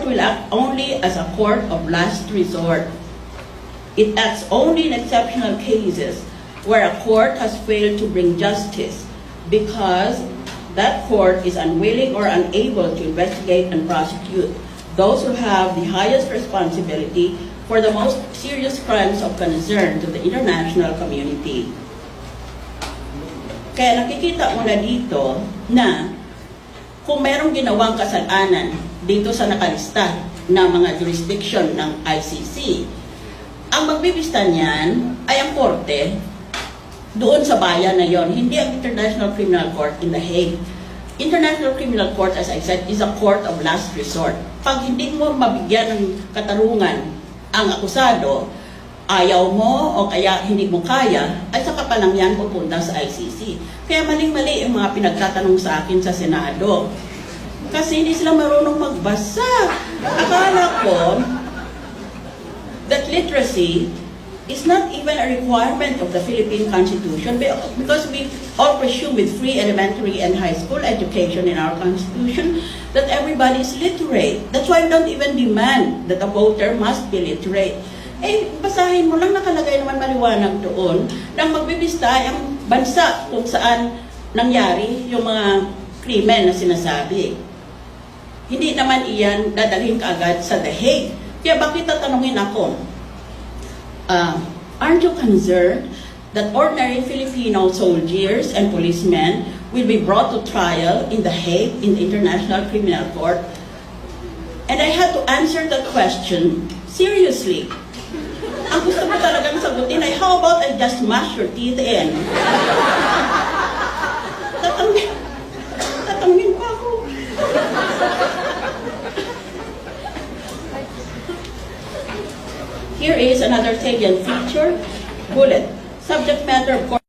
will act only as a court of last resort. It acts only in exceptional cases where a court has failed to bring justice because that court is unwilling or unable to investigate and prosecute those who have the highest responsibility for the most serious crimes of concern to the international community. Kaya nakikita mo na dito na kung merong ginawang kasalanan dito sa nakalista na mga jurisdiction ng ICC, ang magbibista niyan ay ang korte doon sa bayan na yon, hindi ang International Criminal Court in The Hague. International Criminal Court, as I said, is a court of last resort. Pag hindi mo mabigyan ng katarungan ang akusado, ayaw mo o kaya hindi mo kaya, ay saka pa lang yan pupunta sa ICC. Kaya maling-mali yung mga pinagtatanong sa akin sa Senado. Kasi hindi sila marunong magbasa. Akala ko that literacy is not even a requirement of the Philippine Constitution because we all presume with free elementary and high school education in our Constitution that everybody is literate. That's why we don't even demand that a voter must be literate. Eh, basahin mo lang, nakalagay naman maliwanag doon nang magbibista ang bansa kung saan nangyari yung mga krimen na sinasabi. Hindi naman iyan dadalhin kaagad sa The Hague. Kaya bakit tatanungin ako, aren't you concerned that ordinary Filipino soldiers and policemen will be brought to trial in The Hague, in the International Criminal Court? And I had to answer that question seriously. Ang gusto mo talagang sagutin ay, how about I just mash your teeth in? Tatangin pa ako. Here is another salient feature, bullet. Subject matter, of course.